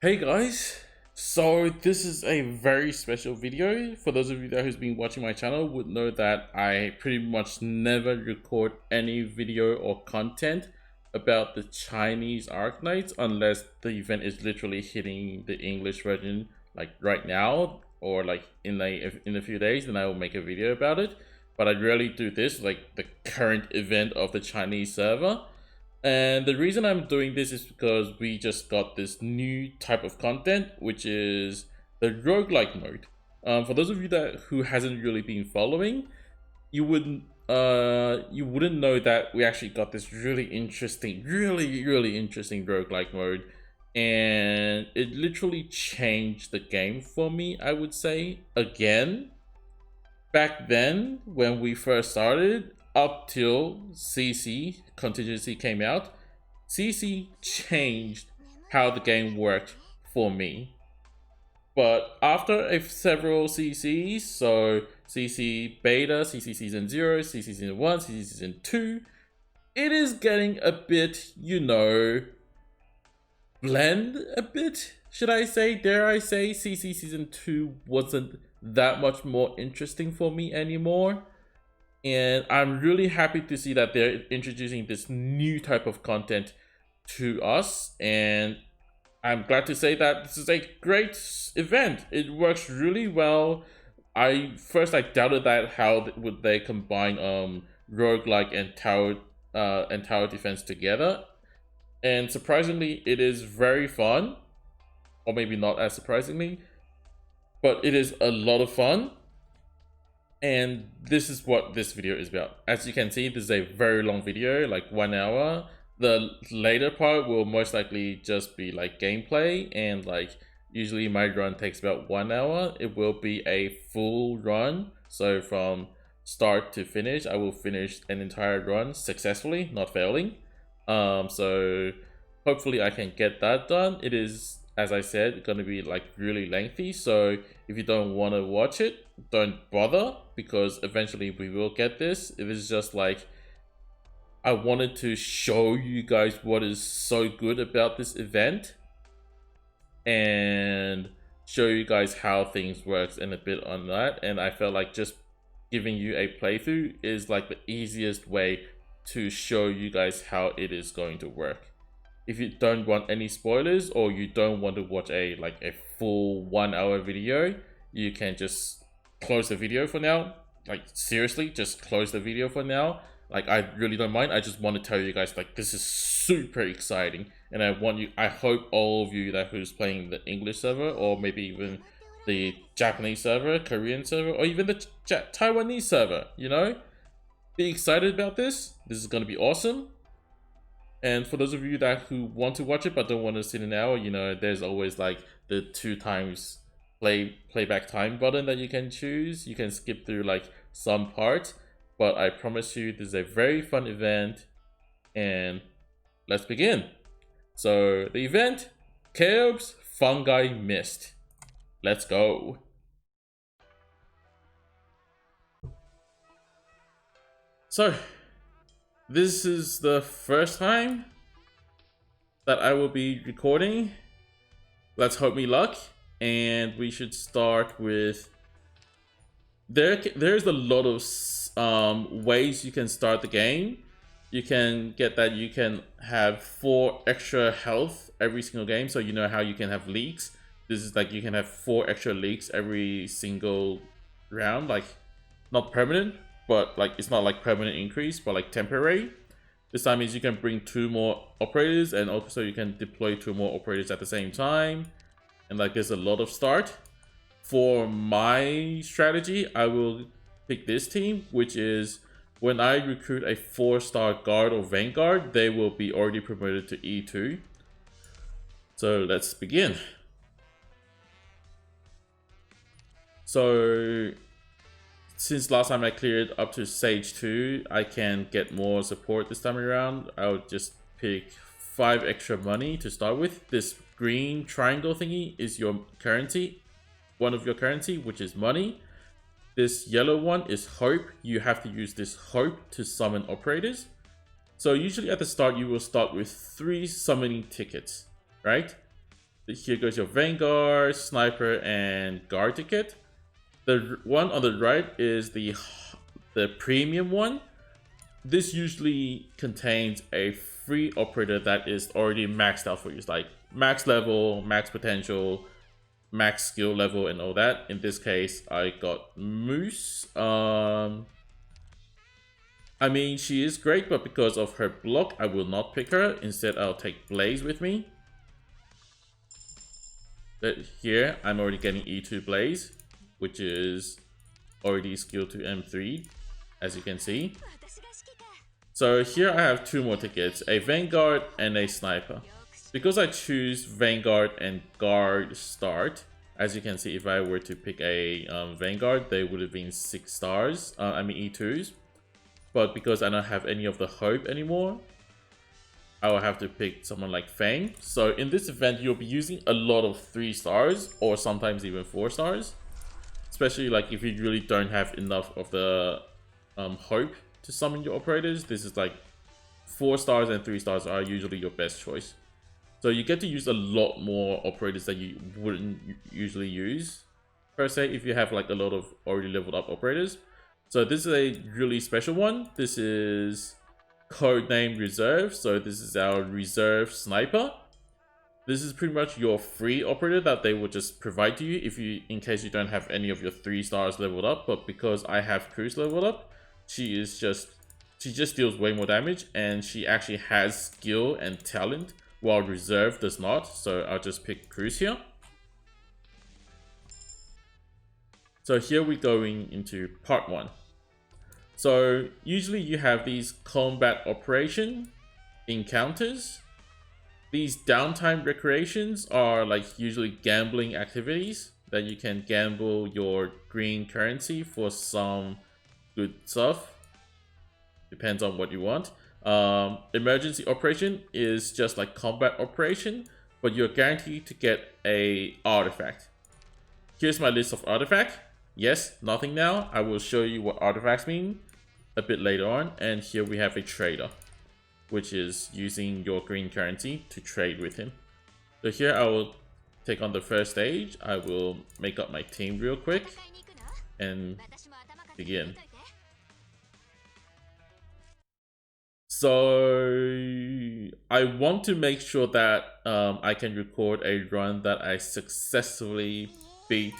Hey guys, so this is a very special video. For those of you that who's been watching my channel would know that I pretty much never record any video or content about the Chinese Arknights unless the event is literally hitting the English version like right now or like in a few days, then I will make a video about it. But I rarely do this, like the current event of the Chinese server. And the reason I'm doing this is because we just got this new type of content, which is the roguelike mode. For those of you who hasn't really been following, you wouldn't know that we actually got this really interesting roguelike mode, and it literally changed the game for me, I would say. Again, back then when we first started, up till CC contingency came out, CC changed how the game worked for me. But after several CCs, so CC beta, CC season 0, CC season 1, CC season 2, it is getting a bit, blend a bit, should I say, dare I say. CC season 2 wasn't that much more interesting for me anymore. And I'm really happy to see that they're introducing this new type of content to us. And I'm glad to say that this is a great event. It works really well. I doubted that how would they combine roguelike and tower defense together. And surprisingly, it is very fun. Or maybe not as surprisingly, but it is a lot of fun. And this is what this video is about. As you can see, this is a very long video, like 1 hour. The later part will most likely just be like gameplay, and like usually my run takes about 1 hour. It will be a full run, so from start to finish, I will finish an entire run successfully, not failing. So hopefully I can get that done. It is, as I said, going to be like really lengthy, so if you don't want to watch it, don't bother, because eventually we will get this. It is just like, I wanted to show you guys what is so good about this event and show you guys how things works and a bit on that. And I felt like just giving you a playthrough is like the easiest way to show you guys how it is going to work. If you don't want any spoilers, or you don't want to watch a full 1 hour video, you can just close the video for now. Like seriously, just close the video for now. Like I really don't mind. I just want to tell you guys, like, this is super exciting, and I hope all of you that who's playing the English server, or maybe even the Japanese server, Korean server, or even the Taiwanese server, be excited about this. This is gonna be awesome. And for those of you who want to watch it but don't want to sit an hour, there's always like the 2 times playback time button that you can choose. You can skip through like some parts, but I promise you this is a very fun event. And let's begin. So the event, Chaos Fungi Mist. Let's go. So this is the first time that I will be recording. Let's hope me luck. And we should start with, there's a lot of ways you can start the game. You can get that you can have 4 extra health every single game. So you know how you can have leaks. This is like you can have 4 extra leaks every single round, like not permanent, but like it's not like permanent increase, but like temporary. This time means you can bring 2 more operators, and also you can deploy 2 more operators at the same time. And like there's a lot of start. For my strategy, I will pick this team, which is when I recruit a 4-star guard or vanguard, they will be already promoted to E2. So let's begin. So since last time I cleared up to Sage 2, I can get more support this time around. I'll just pick 5 extra money to start with. This green triangle thingy is your currency, one of your currency, which is money. This yellow one is hope. You have to use this hope to summon operators. So usually at the start, you will start with 3 summoning tickets, right? Here goes your Vanguard, Sniper, and Guard ticket. The one on the right is the premium one. This usually contains a free operator that is already maxed out for you. It's like max level, max potential, max skill level, and all that. In this case, I got Moose. I mean, she is great, but because of her block, I will not pick her. Instead, I'll take Blaze with me. But here, I'm already getting E2 Blaze, which is already skill to M3, as you can see. So here I have two more tickets, a Vanguard and a Sniper. Because I choose Vanguard and Guard start, as you can see, if I were to pick a Vanguard, they would have been 6 stars, E2s. But because I don't have any of the Hope anymore, I will have to pick someone like Fang. So in this event, you'll be using a lot of 3 stars, or sometimes even 4 stars. Especially like if you really don't have enough of the Hope to summon your operators. This is like 4 stars and 3 stars are usually your best choice. So you get to use a lot more operators that you wouldn't usually use, per se, if you have like a lot of already leveled up operators. So this is a really special one. This is codename Reserve. So this is our Reserve Sniper. This is pretty much your free operator that they will just provide to you in case you don't have any of your 3 stars leveled up. But because I have Cruz leveled up, she just deals way more damage, and she actually has skill and talent while Reserve does not. So I'll just pick Cruz here. So here we're going into part 1. So usually you have these combat operation encounters. These downtime recreations are like usually gambling activities that you can gamble your green currency for some good stuff. Depends on what you want. Emergency operation is just like combat operation, but you're guaranteed to get a artifact. Here's my list of artifacts. Yes, nothing now. I will show you what artifacts mean a bit later on. And here we have a trader, which is using your green currency to trade with him. So here I will take on the first stage. I will make up my team real quick and begin. So I want to make sure that I can record a run that I successfully beat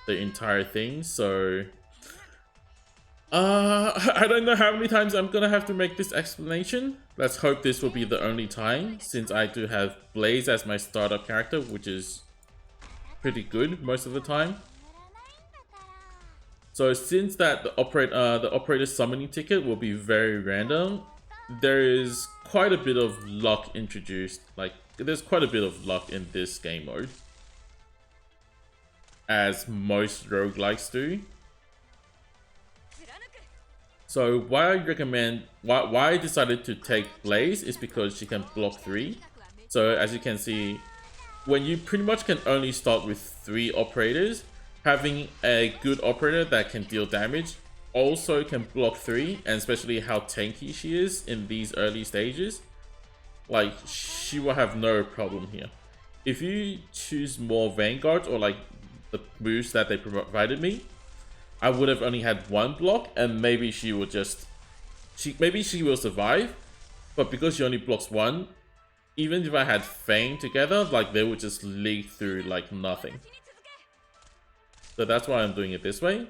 the entire thing. So I don't know how many times I'm gonna have to make this explanation. Let's hope this will be the only time, since I do have Blaze as my startup character, which is pretty good most of the time. So since that the operator summoning ticket will be very random, there is quite a bit of luck introduced. Like, there's quite a bit of luck in this game mode, as most roguelikes do. So why I decided to take Blaze is because she can block 3. So as you can see, when you pretty much can only start with 3 operators, having a good operator that can deal damage, also can block 3, and especially how tanky she is in these early stages, like, she will have no problem here. If you choose more Vanguards or like the boost that they provided me, I would have only had 1 block, and maybe she will maybe she will survive. But because she only blocks 1, even if I had Fang together, like, they would just leak through like nothing. So that's why I'm doing it this way.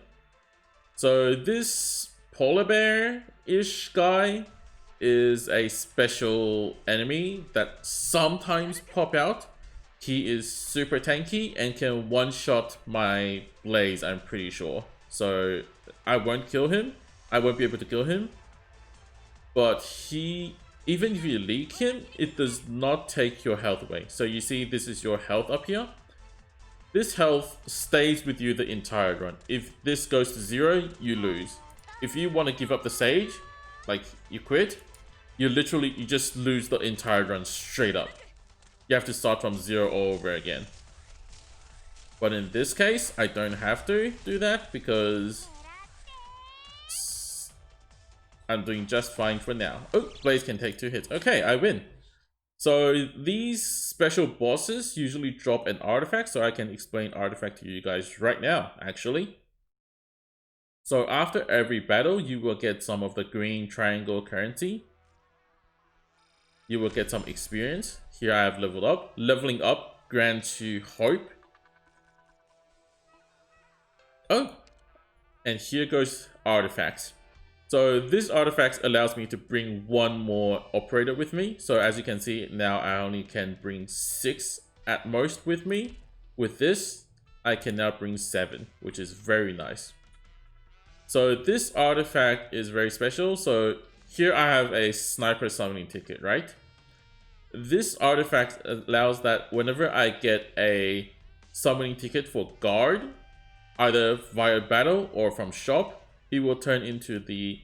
So this polar bear-ish guy is a special enemy that sometimes pop out. He is super tanky and can one-shot my Blaze, I'm pretty sure. So I won't kill him. I won't be able to kill him. But even if you leak him, it does not take your health away. So you see, this is your health up here. This health stays with you the entire run. If this goes to 0, you lose. If you want to give up the stage, like you quit, you just lose the entire run straight up. You have to start from 0 all over again. But in this case, I don't have to do that because I'm doing just fine for now. Oh, Blaze can take 2 hits. Okay, I win. So these special bosses usually drop an artifact, so I can explain artifact to you guys right now, actually. So after every battle, you will get some of the green triangle currency. You will get some experience. Here I have leveled up. Leveling up grants you hope. Oh, and here goes artifacts. So this artifact allows me to bring one more operator with me. So as you can see, now I only can bring 6 at most with me. With this, I can now bring 7, which is very nice. So this artifact is very special. So here I have a sniper summoning ticket, right? This artifact allows that whenever I get a summoning ticket for guard, either via battle or from shop, it will turn into the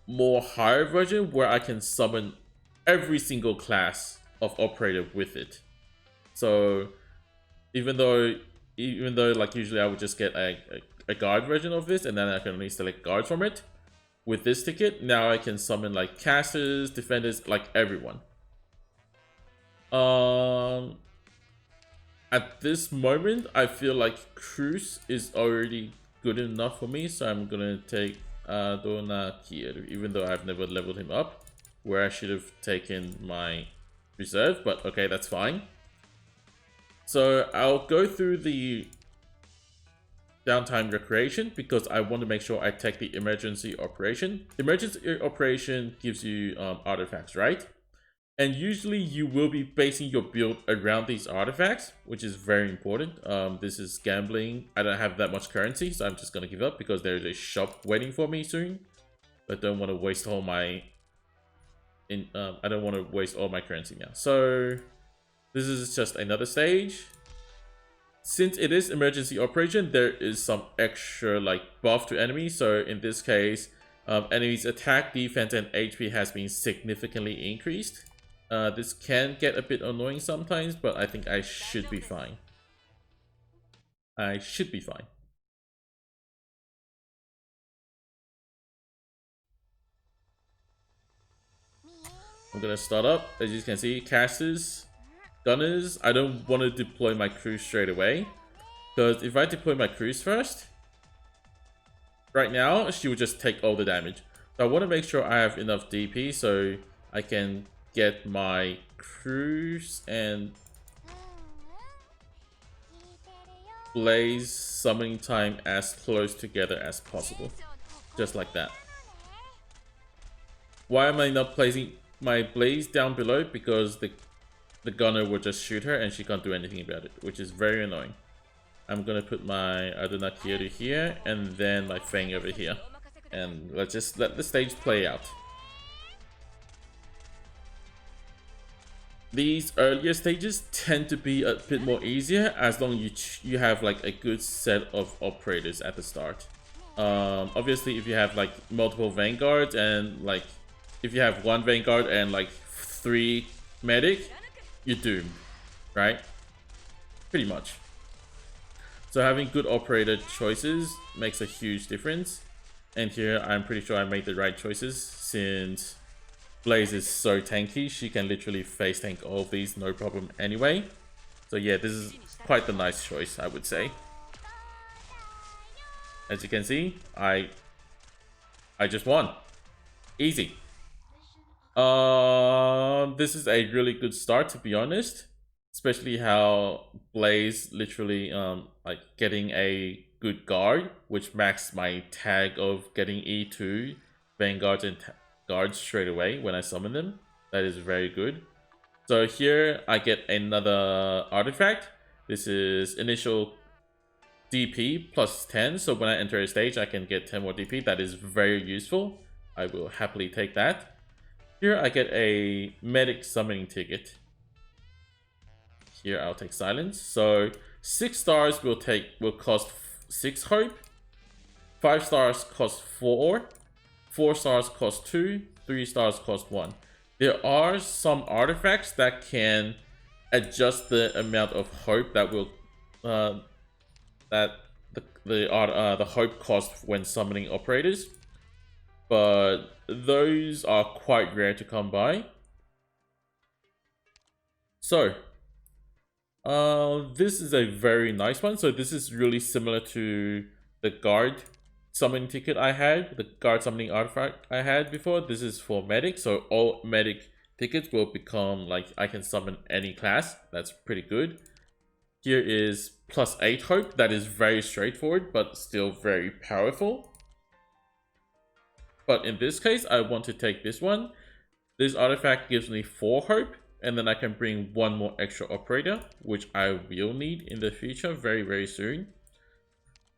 more higher version where I can summon every single class of operator with it. So even though like usually I would just get a guard version of this and then I can only select guards from it, with this ticket now I can summon like casters, defenders, like everyone. At this moment, I feel like Cruz is already good enough for me, so I'm gonna take Dona Kieru, even though I've never leveled him up, where I should have taken my reserve, but okay, that's fine. So I'll go through the downtime recreation because I want to make sure I take the emergency operation. Emergency operation gives you artifacts, right? And usually you will be basing your build around these artifacts, which is very important. This is gambling. I don't have that much currency, so I'm just going to give up because there is a shop waiting for me soon. I don't want to waste all my... I don't want to waste all my currency now. So this is just another stage. Since it is emergency operation, there is some extra like buff to enemies. So in this case, enemies' attack, defense, and HP has been significantly increased. This can get a bit annoying sometimes, but I think I should be fine. I should be fine. I'm gonna start up. As you can see, casters, gunners. I don't want to deploy my crew straight away, because if I deploy my crews first, right now she will just take all the damage. So I want to make sure I have enough DP so I can get my crews and blaze summoning time as close together as possible, just like that. Why am I not placing my blaze down below? Because the gunner will just shoot her and she can't do anything about it, which is very annoying. I'm gonna put my Aduna Kieru here and then my Fang over here, and let's just let the stage play out. These earlier stages tend to be a bit more easier as long as you have like a good set of operators at the start. Obviously, if you have like multiple vanguards and like if you have one vanguard and like 3 medic, you're doomed, right? Pretty much. So having good operator choices makes a huge difference. And here I'm pretty sure I made the right choices since Blaze is so tanky, she can literally face tank all of these no problem anyway. So yeah, this is quite the nice choice, I would say. As you can see, I just won. Easy. This is a really good start, to be honest. Especially how Blaze literally like getting a good guard, which maxed my tag of getting E2 vanguards and guards straight away when I summon them. That is very good. So here I get another artifact. This is initial DP plus 10. So when I enter a stage, I can get 10 more DP. That is very useful. I will happily take that. Here I get a medic summoning ticket. Here I'll take silence. So 6 stars will cost 6 hope. 5 stars cost 4. 4 stars cost 2, 3 stars cost 1. There are some artifacts that can adjust the amount of hope that will that the hope cost when summoning operators, but those are quite rare to come by. So, this is a very nice one. So this is really similar to the guard summoning ticket I had, the guard summoning artifact I had before. This is for medic, so all medic tickets will become like I can summon any class. That's pretty good. Here is +8 hope. That is very straightforward, but still very powerful. But in this case, I want to take this one. This artifact gives me 4 hope, and then I can bring one more extra operator, which I will need in the future very, very soon.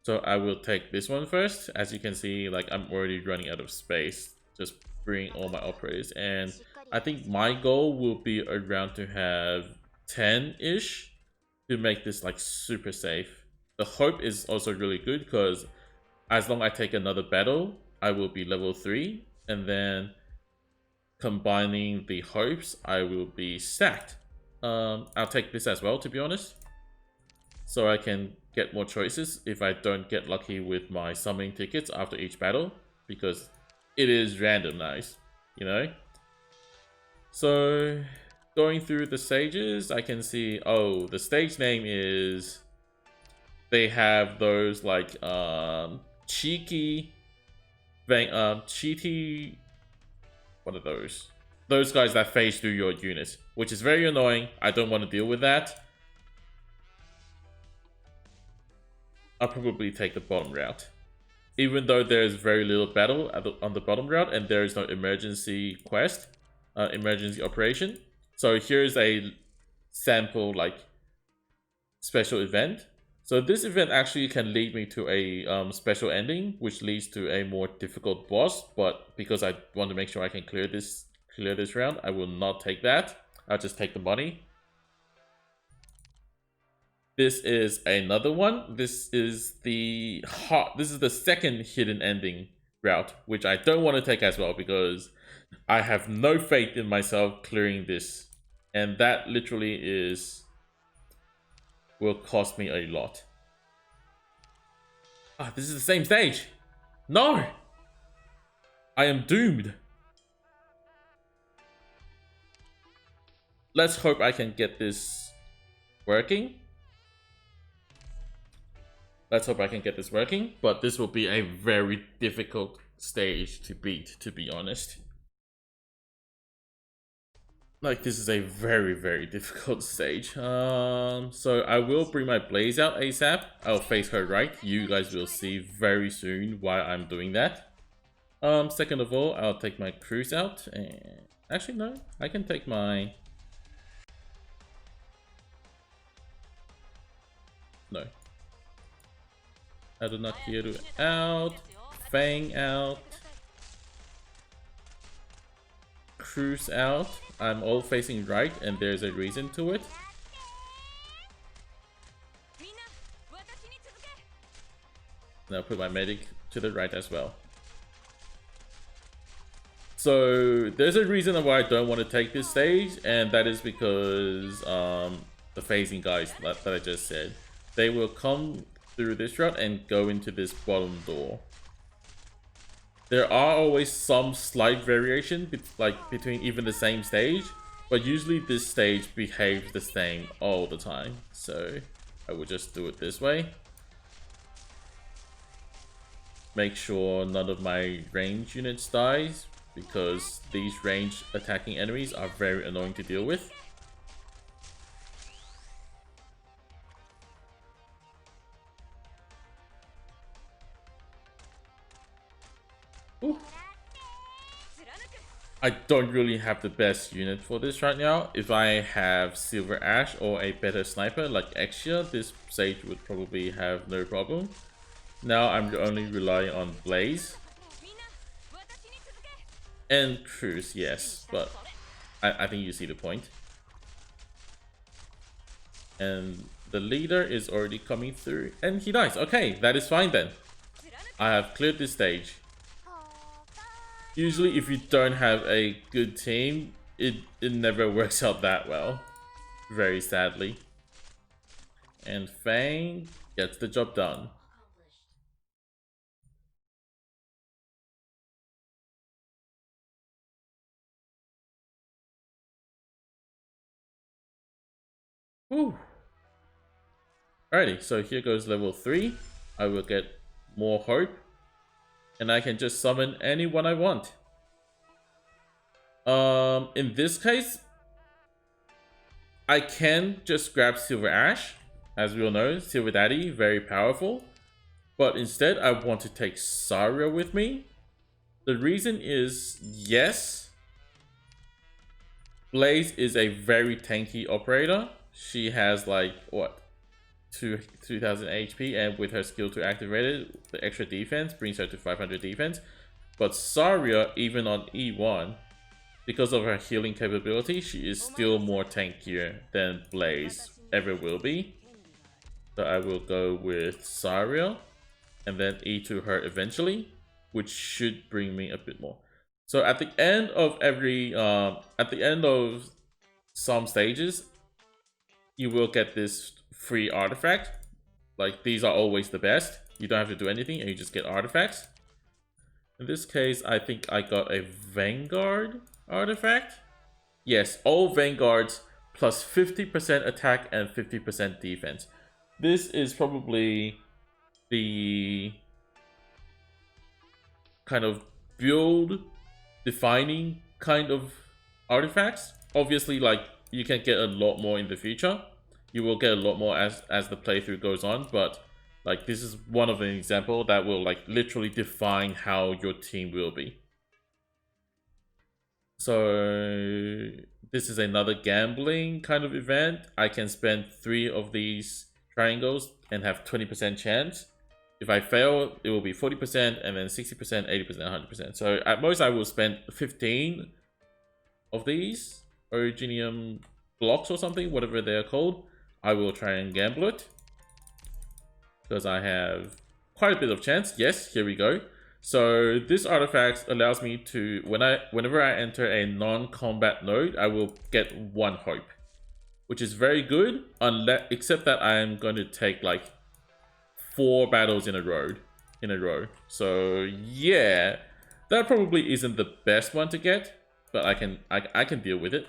So I will take this one first. As you can see, like I'm already running out of space. Just bring all my operators, and I think my goal will be around to have 10-ish to make this like super safe. The hope is also really good because as long as I take another battle, I will be level 3, and then combining the hopes, I will be stacked. I'll take this as well, to be honest, so I can get more choices if I don't get lucky with my summoning tickets after each battle, because it is randomized, you know? So, going through the stages, I can see, oh, the stage name is... They have those, like, cheeky... cheaty... What are those? Those guys that phase through your units, which is very annoying. I don't want to deal with that. I'll probably take the bottom route. Even though there's very little battle on the bottom route and there is no emergency quest, emergency operation. So here's a sample like special event. So this event actually can lead me to a special ending, which leads to a more difficult boss. But because I want to make sure I can clear this round, I will not take that. I'll just take the money. This is another one. This is the second hidden ending route, which I don't want to take as well because I have no faith in myself clearing this, and that literally will cost me a lot. Ah, this is the same stage. No! I am doomed. Let's hope I can get this working. Let's hope I can get this working, but this will be a very difficult stage to beat, to be honest. Like, this is a very, very difficult stage. So I will bring my Blaze out ASAP. I'll face her right. You guys will see very soon why I'm doing that. Second of all, I'll take my Cruise out. And actually, no, I can take my... No. Arknights out. Fang out. Cruise out. I'm all facing right, and there's a reason to it. Now put my medic to the right as well. So there's a reason why I don't want to take this stage, and that is because the phasing guys that I just said, they will come through this route and go into this bottom door. There are always some slight variation between even the same stage, but usually this stage behaves the same all the time. So I will just do it this way. Make sure none of my range units dies, because these range attacking enemies are very annoying to deal with. Ooh. I don't really have the best unit for this right now. If I have Silver Ash or a better sniper like Exia, this stage would probably have no problem. Now I'm only relying on Blaze and Cruise, yes, but I think you see the point. And the leader is already coming through, and he dies. Okay, that is fine then. I have cleared this stage. Usually if you don't have a good team, it never works out that well, very sadly. And Fang gets the job done. Whew. Alrighty, so here goes level 3. I will get more hope. And I can just summon anyone I want. In this case, I can just grab Silver Ash. As we all know, Silver Daddy, very powerful. But instead, I want to take Saria with me. The reason is, yes, Blaze is a very tanky operator. She has like, what, 2000 HP, and with her skill to activate it, the extra defense brings her to 500 defense. But Saria, even on E1, because of her healing capability, she is still more tankier than Blaze ever will be. So I will go with Saria and then E2 her eventually, which should bring me a bit more. So at the end of some stages, you will get this free artifact. Like, these are always the best. You don't have to do anything and you just get artifacts. In this case, I think I got a Vanguard artifact. Yes, all Vanguards plus 50% attack and 50% defense. This is probably the kind of build defining kind of artifacts. Obviously, like, you can get a lot more in the future. You will get a lot more as the playthrough goes on, but like, this is one of an example that will like literally define how your team will be. So this is another gambling kind of event. I can spend 3 of these triangles and have 20% chance. If I fail, it will be 40%, and then 60%, 80%, 100%. So at most, I will spend 15 of these Originium blocks or something, whatever they're called. I will try and gamble it because I have quite a bit of chance. Yes, here we go. So this artifact allows me to, whenever I enter a non-combat node, I will get 1 hope, which is very good, except that I am going to take like 4 battles in a row. So yeah, that probably isn't the best one to get, but I can deal with it.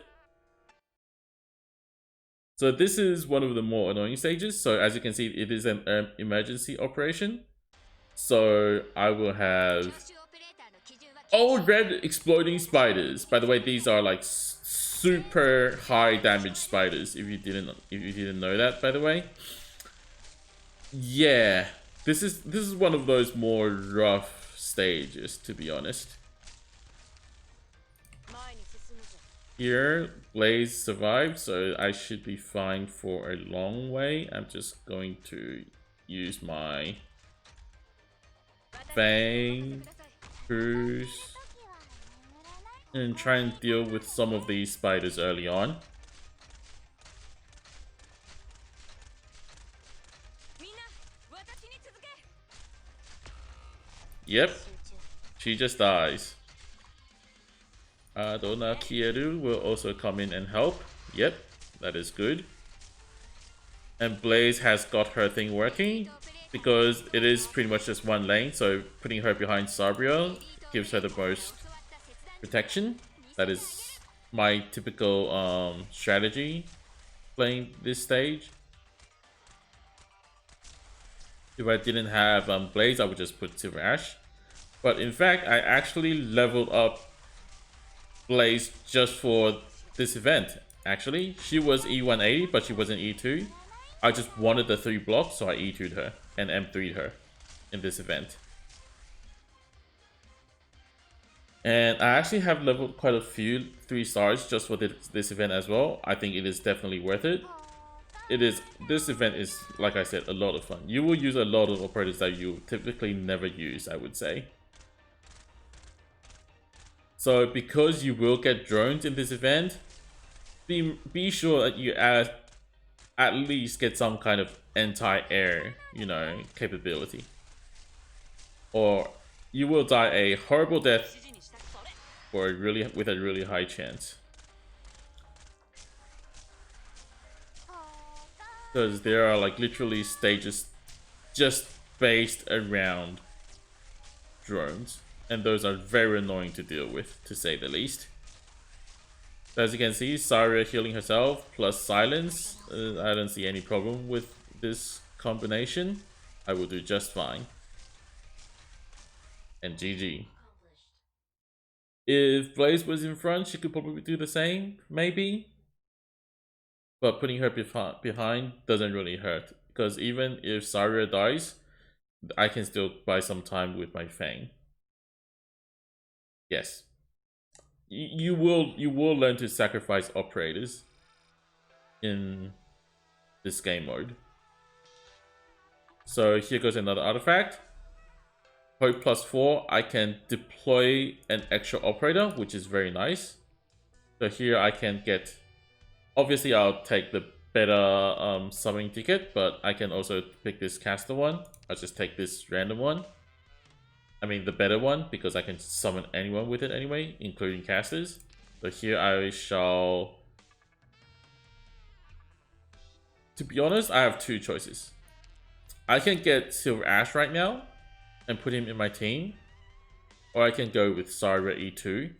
So this is one of the more annoying stages. So as you can see, it is an emergency operation. So I will have all red exploding spiders. By the way, these are like super high damage spiders. If you didn't know that, by the way. Yeah, this is one of those more rough stages, to be honest. Here, Blaze survived, so I should be fine for a long way. I'm just going to use my Fang Cruise and try and deal with some of these spiders early on. Yep, she just dies. Donna Kieru will also come in and help. Yep, that is good. And Blaze has got her thing working because it is pretty much just 1 lane. So putting her behind Sabria gives her the most protection. That is my typical strategy playing this stage. If I didn't have Blaze, I would just put Silver Ash. But in fact, I actually leveled up Blaze just for this event. Actually, she was E180, but she wasn't E2. I just wanted the 3 blocks, so I E2'd her and M3'd her in this event. And I actually have leveled quite a few 3 stars just for this event as well. I think it is definitely worth it. This event is, like I said, a lot of fun. You will use a lot of operators that you typically never use, I would say. So because you will get drones in this event, be sure that you at least get some kind of anti-air, capability. Or you will die a horrible death with a really high chance. Because there are like literally stages just based around drones. And those are very annoying to deal with, to say the least. As you can see, Saria healing herself plus silence. I don't see any problem with this combination. I will do just fine. And GG. If Blaze was in front, she could probably do the same, maybe. But putting her behind doesn't really hurt. Because even if Saria dies, I can still buy some time with my Fang. Yes. You will learn to sacrifice operators in this game mode. So here goes another artifact. Hope +4, I can deploy an extra operator, which is very nice. So here I can get, obviously I'll take the better summoning ticket, but I can also pick this caster one. I'll just take this random one. I mean the better one, because I can summon anyone with it anyway, including casters. So here I shall... To be honest, I have two choices. I can get Silver Ash right now and put him in my team, or I can go with Saria E2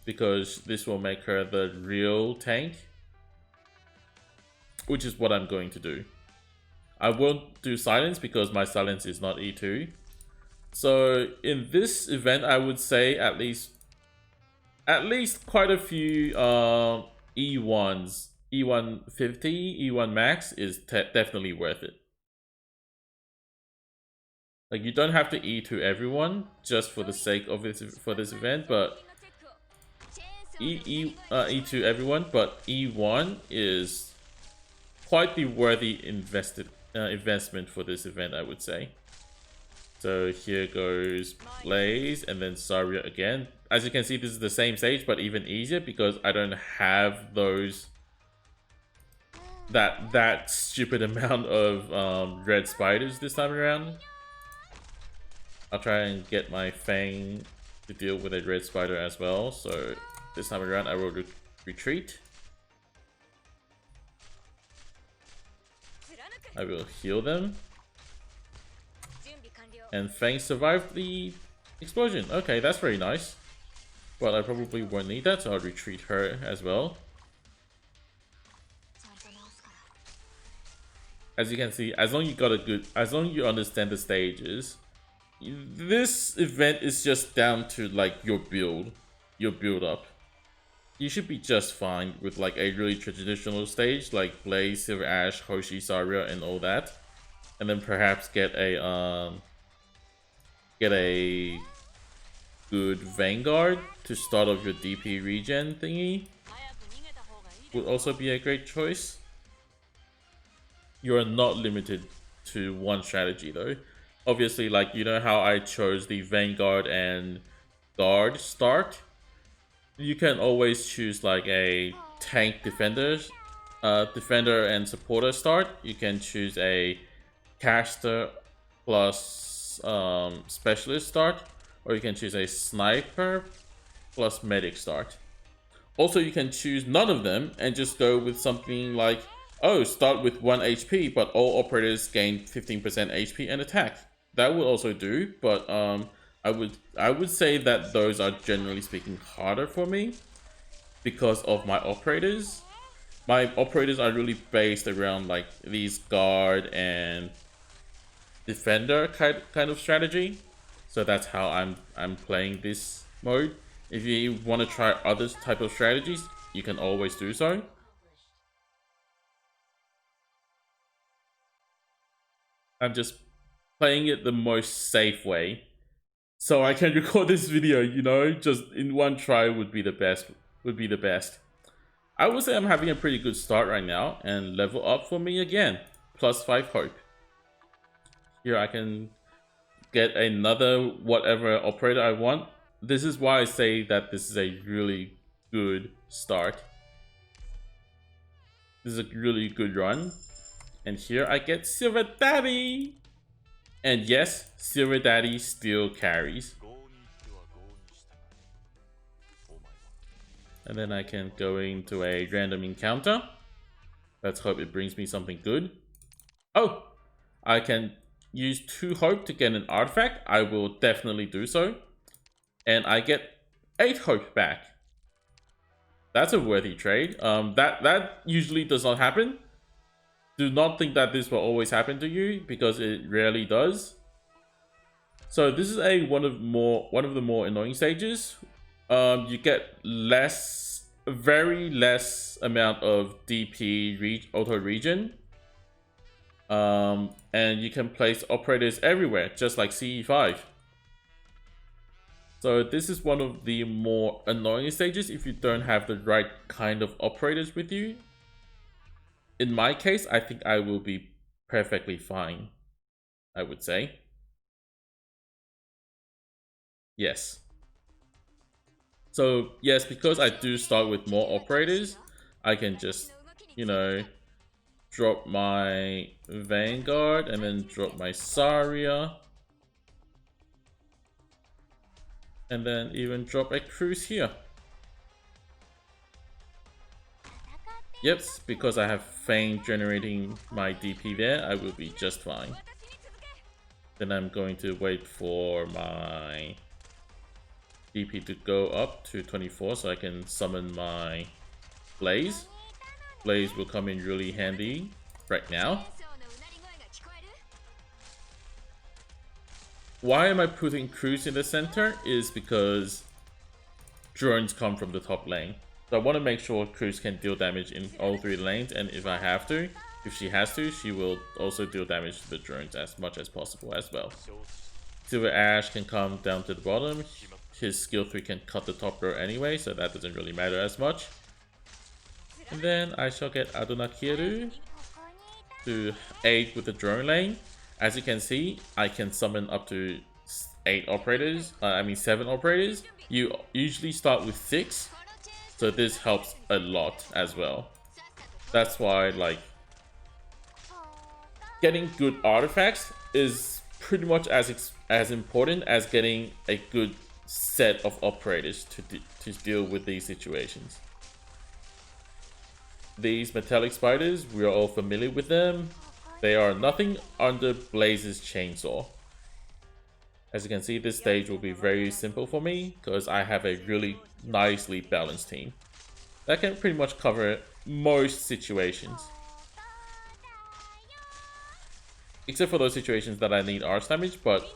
because this will make her the real tank, which is what I'm going to do. I won't do silence because my silence is not E2. So in this event, I would say at least quite a few E1s, E150, E1 max is definitely worth it. Like, you don't have to E2 everyone just for the sake of this event, but E2 everyone, but E1 is quite the worthy investment for this event, I would say. So here goes Blaze and then Saria again. As you can see, this is the same stage, but even easier because I don't have those that stupid amount of red spiders this time around. I'll try and get my Fang to deal with a red spider as well. So this time around, I will retreat. I will heal them. And Fang survived the explosion. Okay, that's very nice. But I probably won't need that, so I'll retreat her as well. As you can see, as long as you understand the stages, this event is just down to like your build up. You should be just fine with like a really traditional stage like Blaze, Silver Ash, Hoshi, Saria, and all that, and then perhaps get a good Vanguard to start off your DP regen thingy. Would also be a great choice. You are not limited to one strategy though. Obviously, like, you know how I chose the Vanguard and Guard start? You can always choose like a tank defender and supporter start. You can choose a caster plus specialist start, or you can choose a sniper plus medic start. Also, you can choose none of them and just go with something like, oh, start with 1 HP, but all operators gain 15% HP and attack. That would also do, but I would say that those are generally speaking harder for me because of my operators. My operators are really based around like these guard and defender kind of strategy. So that's how I'm playing this mode. If you want to try other type of strategies, you can always do so. I'm just playing it the most safe way, so I can record this video, you know, just in one try would be the best. I would say I'm having a pretty good start right now, and level up for me again, +5 hope. Here I can get another whatever operator I want. This is why I say that this is a really good start. This is a really good run. And here I get Silver Daddy! And yes, Silver Daddy still carries. And then I can go into a random encounter. Let's hope it brings me something good. Oh! I can use 2 hope to get an artifact. I will definitely do so. And I get 8 hope back. That's a worthy trade. That usually does not happen. Do not think that this will always happen to you because it rarely does. So this is one of the more annoying stages. You get very less amount of DP auto regen. And you can place operators everywhere, just like CE5. So this is one of the more annoying stages if you don't have the right kind of operators with you. In my case, I think I will be perfectly fine, I would say. Yes. So yes, because I do start with more operators, I can just, you know, drop my Vanguard and then drop my Saria. And then even drop a cruise here. Yep, because I have Fang generating my DP there, I will be just fine. Then I'm going to wait for my DP to go up to 24 so I can summon my Blaze. Blaze will come in really handy right now. Why am I putting Cruise in the center is because drones come from the top lane. So I want to make sure Cruise can deal damage in all 3 lanes, and if she has to, she will also deal damage to the drones as much as possible as well. Silver Ash can come down to the bottom. His skill 3 can cut the top row anyway, so that doesn't really matter as much. And then I shall get Adonakiru to aid with the drone lane. As you can see, I can summon up to 7 operators. You usually start with 6, so this helps a lot as well. That's why, like, getting good artifacts is pretty much as important as getting a good set of operators to deal with these situations. These metallic spiders, we are all familiar with them. They are nothing under Blaze's chainsaw. As you can see, this stage will be very simple for me because I have a really nicely balanced team that can pretty much cover most situations. Except for those situations that I need arch damage, but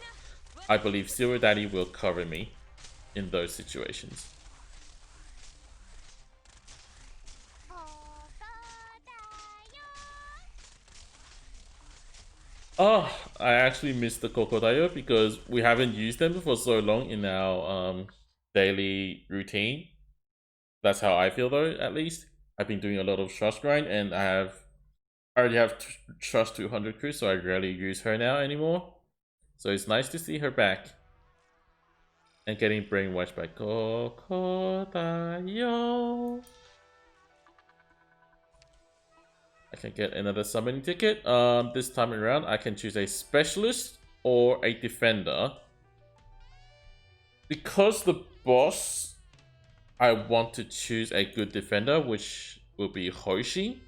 I believe Silver Daddy will cover me in those situations. Oh, I actually missed the Kokodayo because we haven't used them for so long in our daily routine. That's how I feel though, at least. I've been doing a lot of trust grind and I already have trust 200 crew, so I rarely use her now anymore. So it's nice to see her back. And getting brainwashed by Kokodayo. I can get another summoning ticket. This time around, I can choose a specialist or a defender. Because the boss, I want to choose a good defender, which will be Hoshi.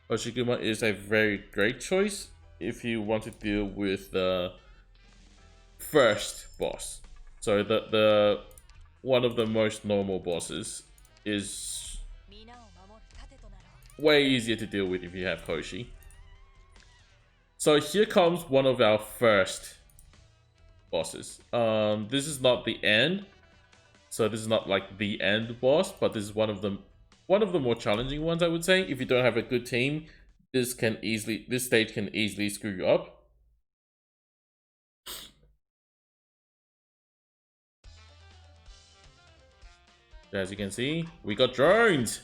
Hoshiguma is a very great choice if you want to deal with the first boss. So the one of the most normal bosses is way easier to deal with if you have Hoshi. So here comes one of our first bosses. This is not the end. So this is not like the end boss, but this is one of the more challenging ones, I would say. If you don't have a good team, this stage can easily screw you up. As you can see, we got drones.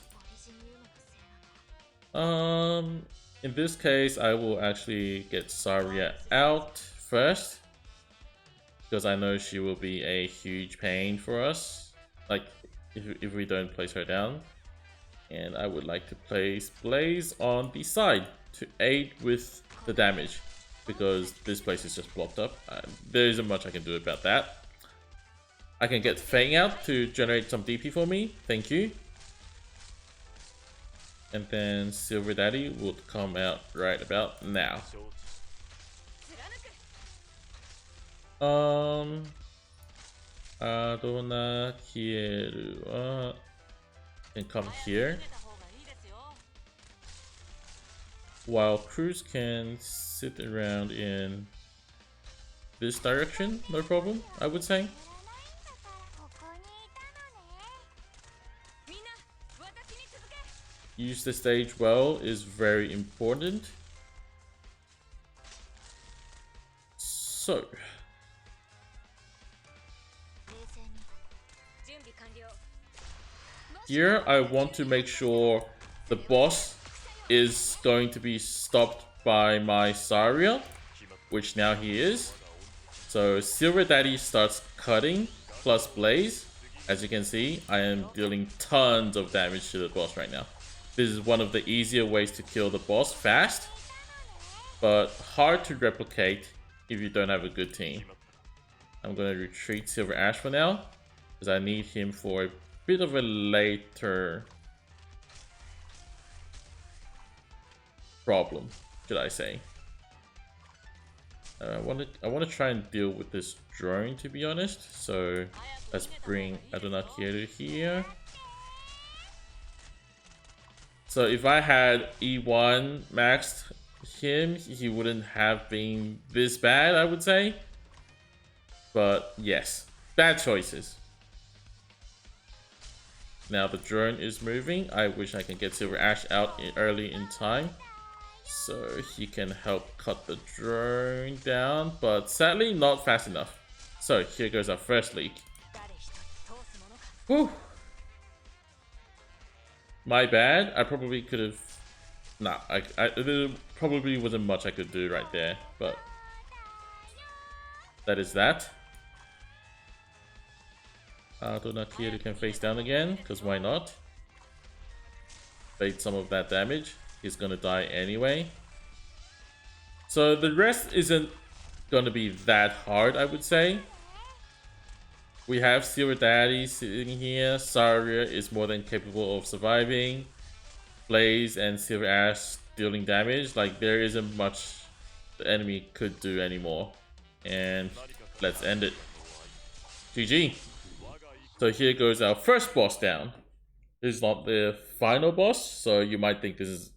In this case, I will actually get Saria out first because I know she will be a huge pain for us. Like if we don't place her down, and I would like to place Blaze on the side to aid with the damage because this place is just blocked up. There isn't much I can do about that. I can get Fang out to generate some DP for me. Thank you. And then Silver Daddy will come out right about now. Adona Kieru. can come here, while Cruz can sit around in this direction, no problem, I would say. Use the stage well is very important. So here I want to make sure the boss is going to be stopped by my Saria, which now he is. So Silver Daddy starts cutting plus Blaze. As you can see, I am dealing tons of damage to the boss right now. This is one of the easier ways to kill the boss fast, but hard to replicate if you don't have a good team. I'm going to retreat Silver Ash for now, because I need him for a bit of a later problem, should I say. I want to try and deal with this drone, to be honest. So let's bring Arknights here. So if I had E1 maxed him, he wouldn't have been this bad, I would say. But yes, bad choices. Now the drone is moving. I wish I can get Silver Ash out early in time, so he can help cut the drone down, but sadly not fast enough. So here goes our first leak. Whew. My bad. I probably could have... Nah, there probably wasn't much I could do right there, but that is that. Arknights can face down again, because why not? Bait some of that damage. He's gonna die anyway. So the rest isn't gonna be that hard, I would say. We have Silver Daddy sitting here. Saria is more than capable of surviving. Blaze and Silver Ash dealing damage. Like, there isn't much the enemy could do anymore. And let's end it. GG. So here goes our first boss down. This is not the final boss, so you might think this is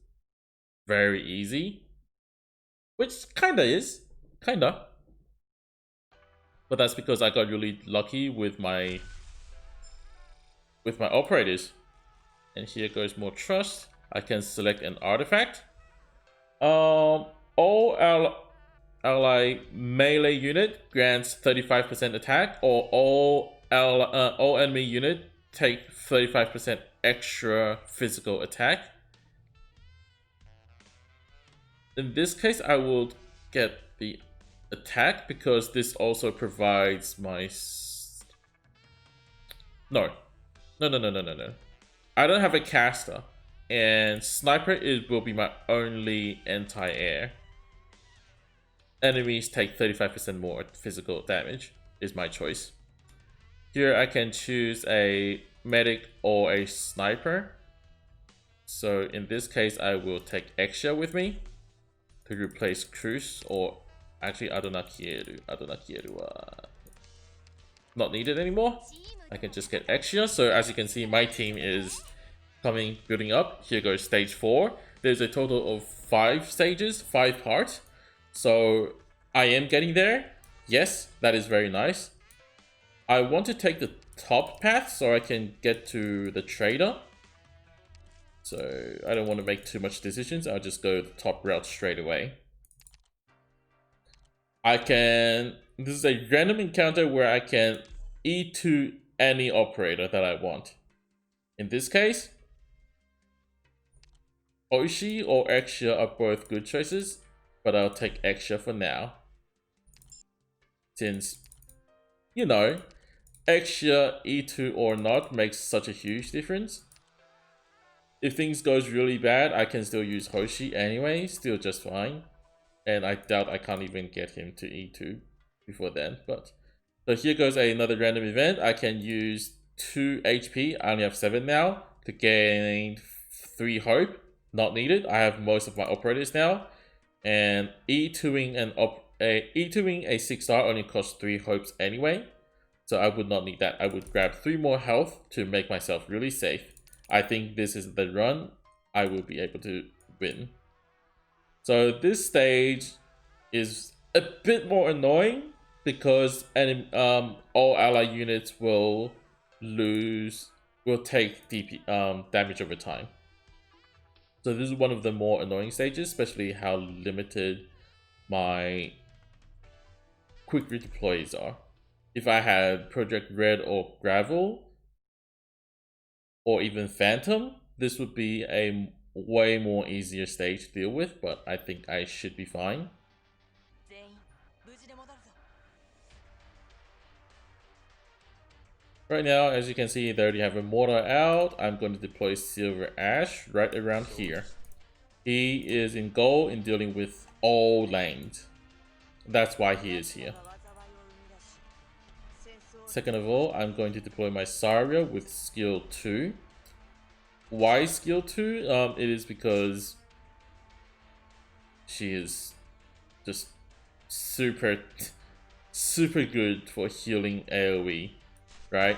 very easy. Which kinda is. Kinda. But that's because I got really lucky with my operators. And here goes more trust. I can select an artifact. All ally melee unit grants 35% attack, or all enemy unit take 35% extra physical attack. In this case, I will get the attack because this also provides my... No. I don't have a caster, and sniper will be my only anti-air. Enemies take 35% more physical damage is my choice. Here I can choose a medic or a sniper. So in this case, I will take Exia with me to replace Cruz, or actually Arknights. Not needed anymore. I can just get Exia. So as you can see, my team is building up. Here goes stage 4. There's a total of 5 stages, 5 parts. So I am getting there. Yes, that is very nice. I want to take the top path so I can get to the trader. So I don't want to make too much decisions. I'll just go the top route straight away. This is a random encounter where I can E2 any operator that I want. In this case, Oishi or Exia are both good choices, but I'll take Exia for now. Since, you know, Exia E2 or not makes such a huge difference. If things goes really bad, I can still use Hoshi anyway, still just fine. And I doubt I can't even get him to E2 before then. But so here goes another random event. I can use 2 HP, I only have 7 now, to gain 3 hope. Not needed. I have most of my operators now. And E2ing a 6-star only costs 3 hopes anyway. So I would not need that. I would grab 3 more health to make myself really safe. I think this is the run I will be able to win. So this stage is a bit more annoying because all ally units will take DP damage over time. So this is one of the more annoying stages, especially how limited my quick redeploys are. If I had Project Red or Gravel, or even Phantom, this would be a way more easier stage to deal with, but I think I should be fine. Right now, as you can see, they already have a mortar out. I'm going to deploy Silver Ash right around here. He is in goal in dealing with all lanes. That's why he is here. Second of all, I'm going to deploy my Saria with skill 2. Why skill 2? It is because she is just super good for healing AoE, right?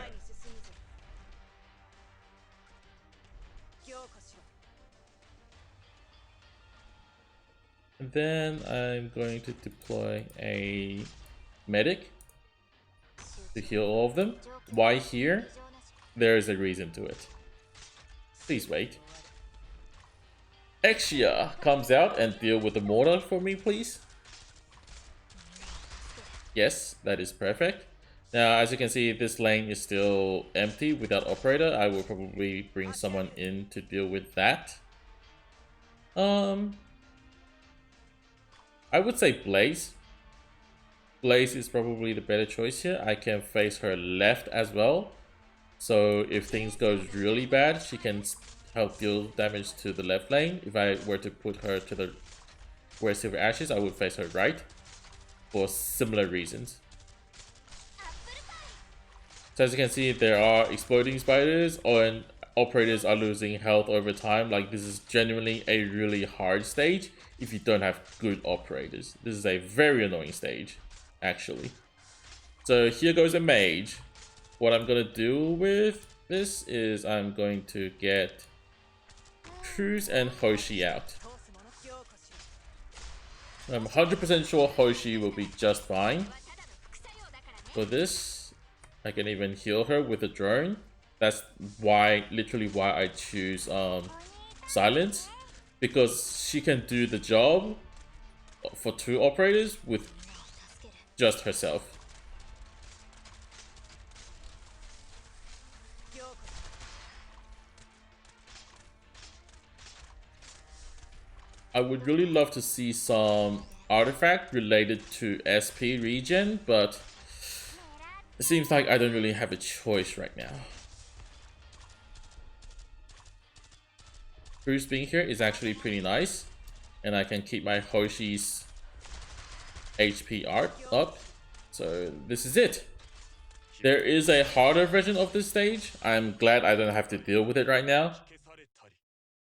And then I'm going to deploy a medic to heal all of them. Why here? There is a reason to it. Please wait. Exia comes out and deal with the mortar for me, please. Yes, that is perfect. Now, as you can see, this lane is still empty without operator. I will probably bring someone in to deal with that. I would say Blaze. Blaze is probably the better choice here. I can face her left as well. So if things goes really bad, she can help deal damage to the left lane. If I were to put her to the where Silver Ash is, I would face her right for similar reasons. So as you can see, there are exploding spiders and operators are losing health over time. Like, this is genuinely a really hard stage if you don't have good operators. This is a very annoying stage, actually. So here goes a mage. What I'm gonna do with this is I'm going to get Cruz and Hoshi out. I'm 100% sure Hoshi will be just fine. For this, I can even heal her with a drone. That's literally why I choose Silence, because she can do the job for 2 operators with just herself. I would really love to see some artifact related to SP regen, but it seems like I don't really have a choice right now. Cruz being here is actually pretty nice, and I can keep my Hoshi's HP art up. So this is it. There is a harder version of this stage. I'm glad I don't have to deal with it right now.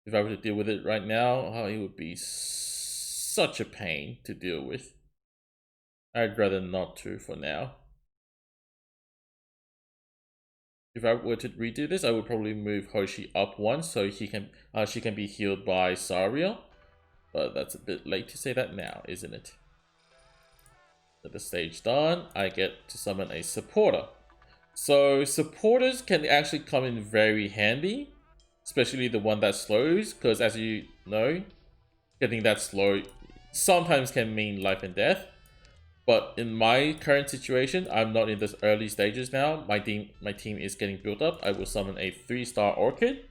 If I were to deal with it right now, it would be such a pain to deal with. I'd rather not to for now. If I were to redo this, I would probably move Hoshi up one so she can be healed by Saria. But that's a bit late to say that now, isn't it? With the stage done, I get to summon a supporter. So supporters can actually come in very handy, especially the one that slows, because as you know, getting that slow sometimes can mean life and death. But in my current situation, I'm not in the early stages now. My team is getting built up. I will summon a 3-star Orchid,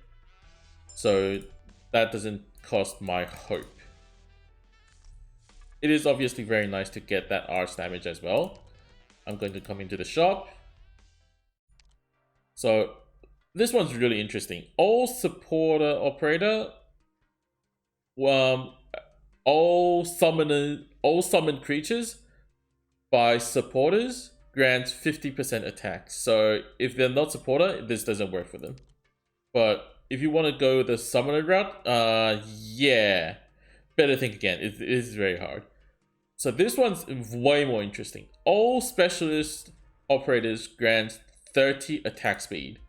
so that doesn't cost my hope. It is obviously very nice to get that arch damage as well. I'm going to come into the shop. So this one's really interesting. All supporter operator, all summoned creatures by supporters grants 50% attack. So if they're not supporter, this doesn't work for them. But if you want to go the summoner route, yeah, better think again. It is very hard. So this one's way more interesting. All specialist operators grant 30 attack speed.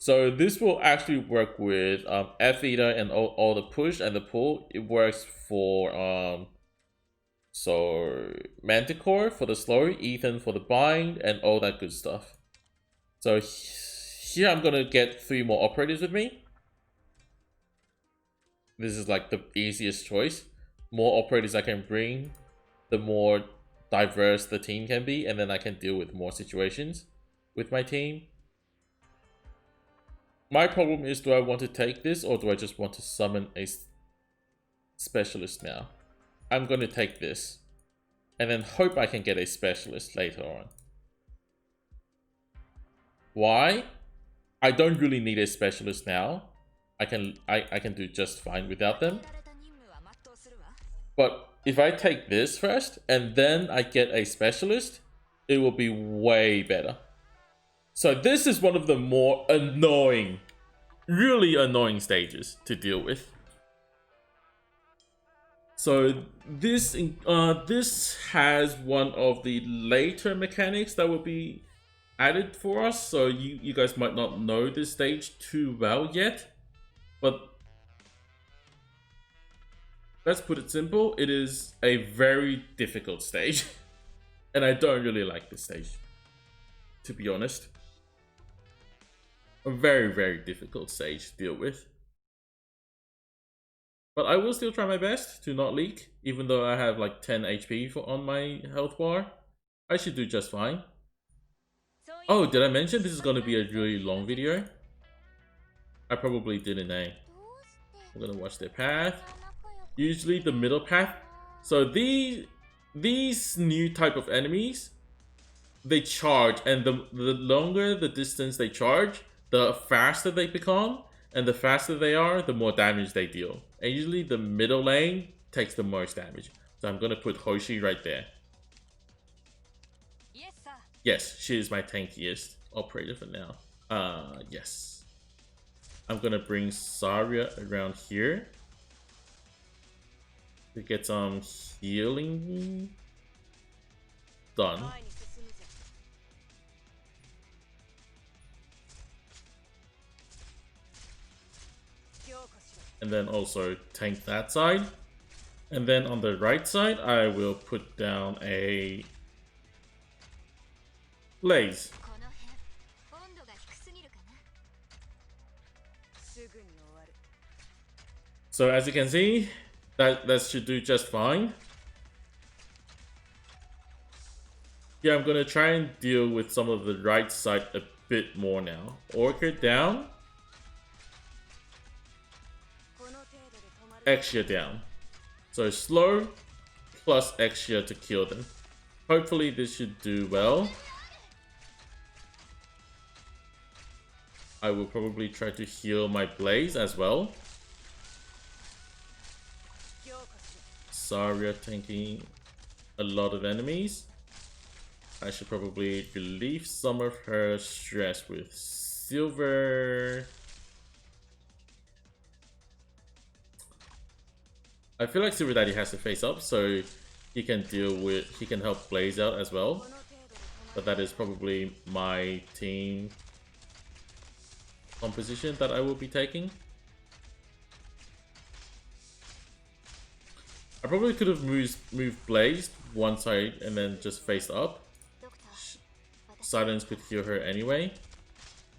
So this will actually work with F Eater and all the push and the pull. It works for so Manticore for the slow, Ethan for the bind, and all that good stuff. So here I'm gonna get 3 more operators with me. This is like the easiest choice. More operators I can bring, the more diverse the team can be, and then I can deal with more situations with my team. My problem is, do I want to take this or do I just want to summon a specialist now? I'm going to take this and then hope I can get a specialist later on. Why? I don't really need a specialist now. I can do just fine without them. But if I take this first and then I get a specialist, it will be way better. So this is one of the more annoying, really annoying stages to deal with. So this has one of the later mechanics that will be added for us. So you guys might not know this stage too well yet, but let's put it simple. It is a very difficult stage, and I don't really like this stage, to be honest. A very, very difficult stage to deal with. But I will still try my best to not leak, even though I have like 10 HP on my health bar. I should do just fine. Oh, did I mention this is going to be a really long video? I probably didn't, eh? I'm going to watch their path. Usually the middle path. So these new type of enemies, they charge, and the longer the distance they charge, the faster they become, and the faster they are, the more damage they deal. And usually the middle lane takes the most damage. So I'm gonna put Hoshi right there. Yes, sir. Yes, she is my tankiest operator for now. Yes. I'm gonna bring Saria around here to get some healing done. And then also tank that side. And then on the right side, I will put down a Blaze. So as you can see, that should do just fine. Yeah, I'm gonna try and deal with some of the right side a bit more now. Orchid down. Exia down. So slow plus Exia to kill them. Hopefully this should do well. I will probably try to heal my Blaze as well. Saria tanking a lot of enemies. I should probably relieve some of her stress with Silver. I feel like Silver Daddy has to face up, so he can help Blaze out as well. But that is probably my team composition that I will be taking. I probably could have moved Blaze one side and then just faced up. Silence could heal her anyway,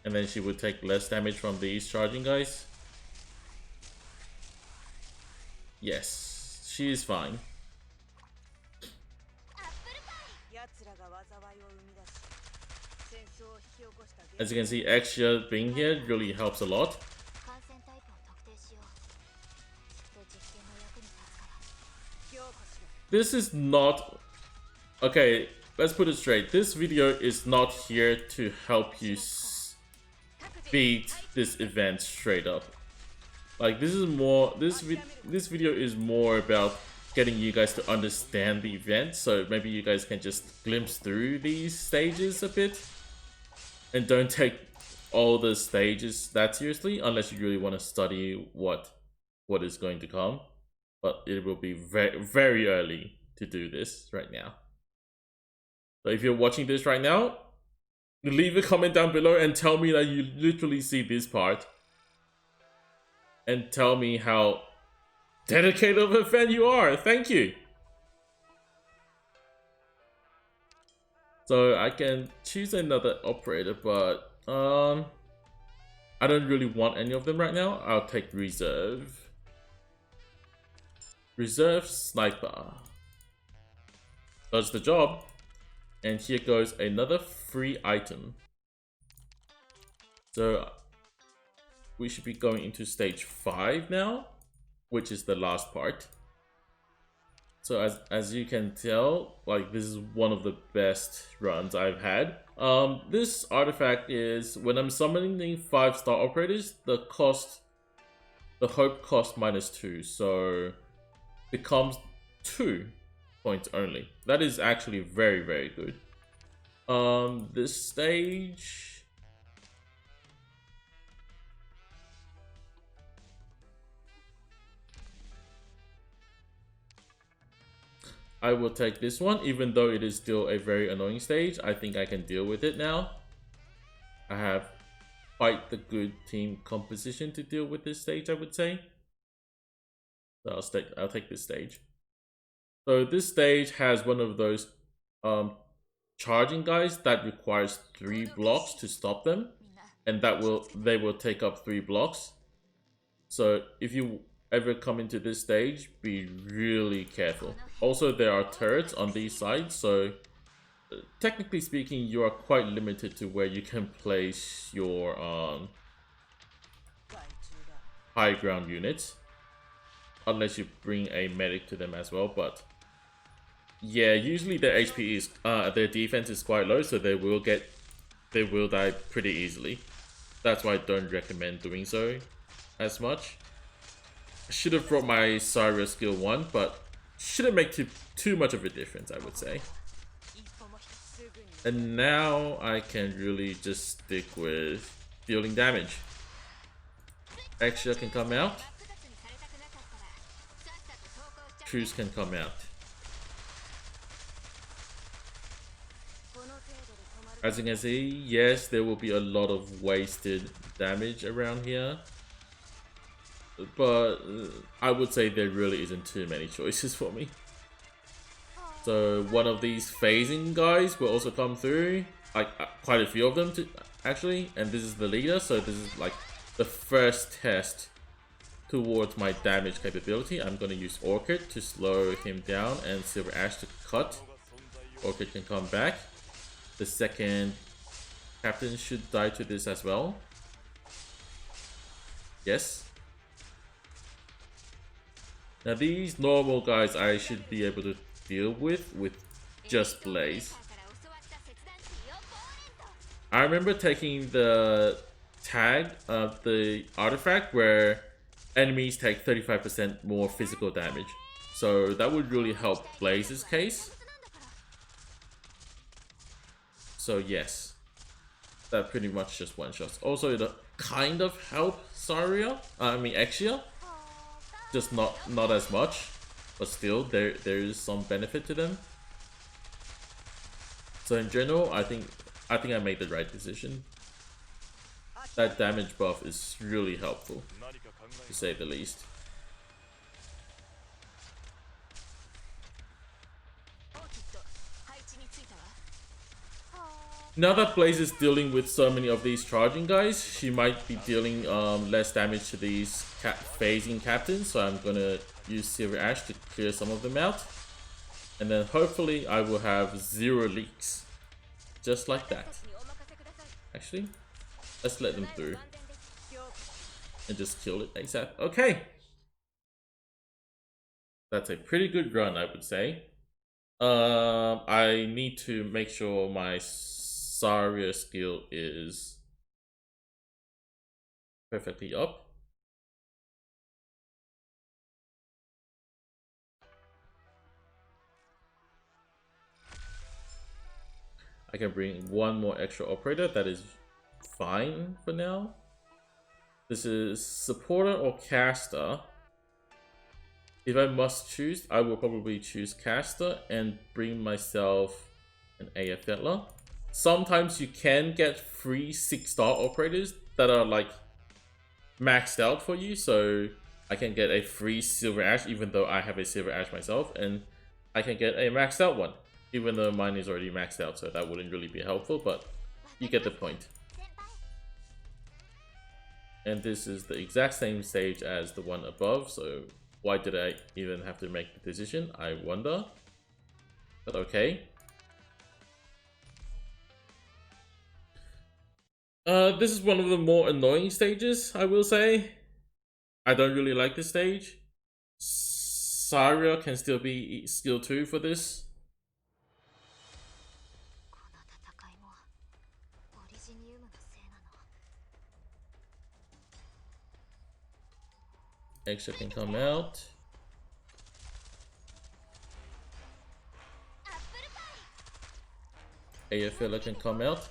and then she would take less damage from these charging guys. Yes, she is fine. As you can see, Exia being here really helps a lot. This is not... Okay, let's put it straight. This video is not here to help you beat this event straight up. Like, this is more... This video is more about getting you guys to understand the event. So maybe you guys can just glimpse through these stages a bit. And don't take all the stages that seriously, unless you really want to study what is going to come. But it will be very, very early to do this right now. So if you're watching this right now, leave a comment down below and tell me that you literally see this part. And tell me how dedicated of a fan you are. Thank you. So I can choose another operator, but I don't really want any of them right now. I'll take reserve. Reserve sniper. Does the job. And here goes another free item. So we should be going into stage 5 now, which is the last part. So as you can tell, like, this is one of the best runs I've had. This artifact is when I'm summoning 5-star operators, the hope cost -2, so becomes 2 points only. That is actually very, very good. This stage, I will take this one, even though it is still a very annoying stage. I think I can deal with it now. I have quite the good team composition to deal with this stage, I would say. So I'll take this stage. So this stage has one of those charging guys that requires 3 blocks to stop them, and they will take up 3 blocks. So if you ever come into this stage, be really careful. Also, there are turrets on these sides, so technically speaking, you are quite limited to where you can place your high ground units, unless you bring a medic to them as well. But yeah, usually their HP is their defense is quite low, so they will die pretty easily. That's why I don't recommend doing so as much. I should have brought my Saria skill 1, but shouldn't make too much of a difference, I would say. And now I can really just stick with dealing damage. Extra can come out. Truce can come out. As you can see, yes, there will be a lot of wasted damage around here. But I would say there really isn't too many choices for me. So one of these phasing guys will also come through, like quite a few of them actually, and this is the leader, so this is like the first test towards my damage capability. I'm going to use Orchid to slow him down and Silver Ash to cut. Orchid can come back. The second captain should die to this as well. Yes. Now these normal guys I should be able to deal with just Blaze. I remember taking the tag of the artifact where enemies take 35% more physical damage. So that would really help Blaze's case. So yes, that pretty much just one-shots. Also it'll kind of help Exia. Just not as much, but still there is some benefit to them. So in general, I think I made the right decision. That damage buff is really helpful, to say the least. Now that Blaze is dealing with so many of these charging guys, she might be dealing less damage to these phasing captains, so I'm gonna use Silver Ash to clear some of them out. And then hopefully I will have 0 leaks. Just like that. Actually, let's let them through. And just kill it ASAP. Okay! That's a pretty good run, I would say. I need to make sure my Saria skill is perfectly up. I can bring one more extra operator, that is fine for now. This is supporter or caster. If I must choose, I will probably choose caster and bring myself an AF Fettler. sometimes you can get free 6-star operators that are like maxed out for you. So I can get a free Silver Ash even though I have a Silver Ash myself, and I can get a maxed out one even though mine is already maxed out, so that wouldn't really be helpful, but you get the point. And this is the exact same stage as the one above, so why did I even have to make the decision, I wonder. But okay. This is one of the more annoying stages, I will say. I don't really like this stage. Saria can still be skill 2 for this. Extra can come out. AFL can come out.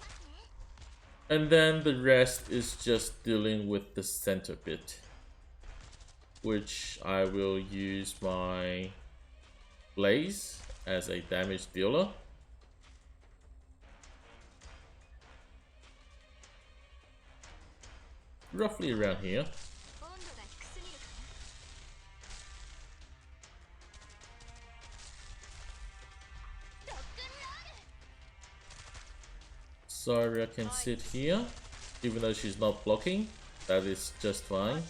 And then the rest is just dealing with the center bit, which I will use my Blaze as a damage dealer. Roughly around here. Saria can sit here, even though she's not blocking. That is just fine.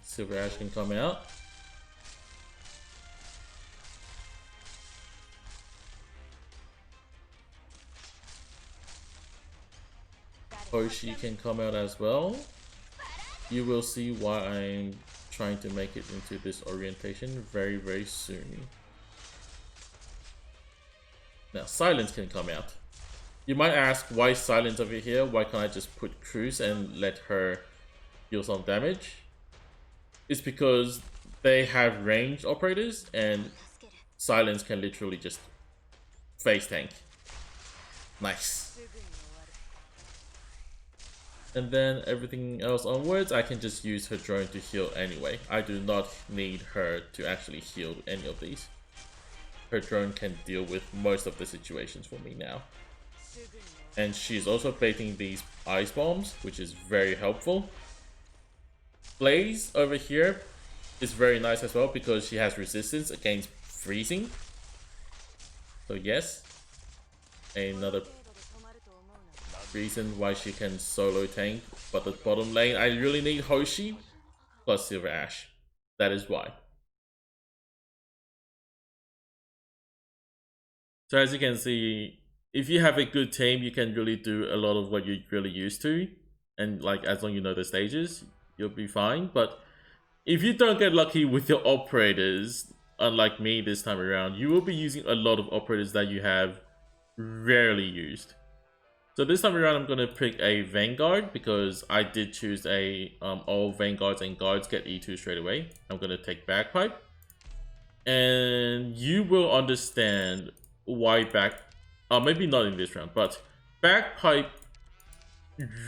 Silver Ash can come out. Hoshi can come out as well. You will see why I'm trying to make it into this orientation very, very soon. Now, Silence can come out. You might ask, why Silence over here? Why can't I just put Cruz and let her deal some damage? It's because they have ranged operators and Silence can literally just face tank. Nice. And then everything else onwards, I can just use her drone to heal anyway. I do not need her to actually heal any of these. Her drone can deal with most of the situations for me now. And she's also baiting these ice bombs, which is very helpful. Blaze over here is very nice as well because she has resistance against freezing. So yes, another reason why she can solo tank. But the bottom lane, I really need Hoshi plus Silver Ash. That is why. So as you can see, if you have a good team, you can really do a lot of what you're really used to. And like, as long as you know the stages, you'll be fine. But if you don't get lucky with your operators, unlike me this time around, you will be using a lot of operators that you have rarely used. So this time around, I'm going to pick a Vanguard because I did choose a all Vanguards and Guards get E2 straight away. I'm going to take Bagpipe. And you will understand why maybe not in this round, but Bagpipe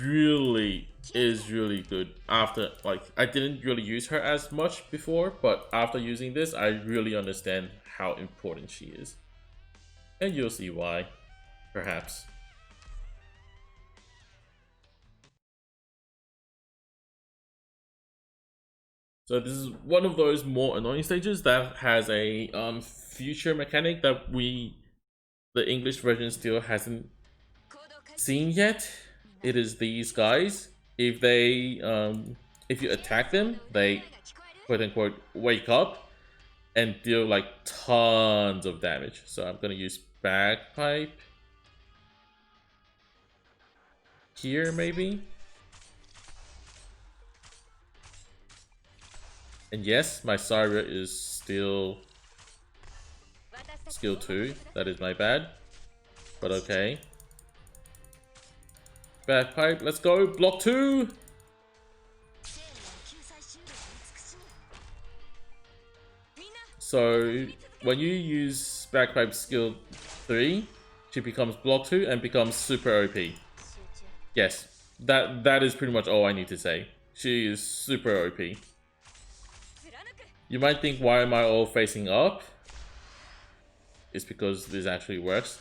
really is really good. After, like, I didn't really use her as much before, but after using this, I really understand how important she is. And you'll see why, perhaps. So this is one of those more annoying stages that has a future mechanic that the English version still hasn't seen yet. It is these guys. If they if you attack them, they quote unquote wake up and deal like tons of damage. So I'm gonna use Bagpipe here maybe. And yes, my Saria is still skill 2. That is my bad. But okay. Bagpipe, let's go. Block 2. So when you use Bagpipe skill 3, she becomes block 2 and becomes super OP. Yes, that is pretty much all I need to say. She is super OP. You might think, why am I all facing up? is because this actually works.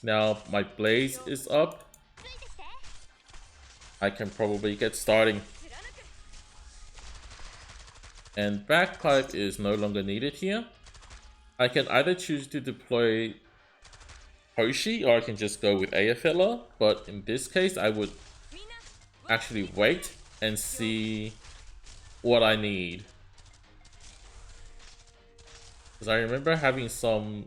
Now my blaze is up. I can probably get starting. And backpipe is no longer needed here. I can either choose to deploy Hoshi or I can just go with AFLR, but in this case I would actually wait and see what I need. Because I remember having some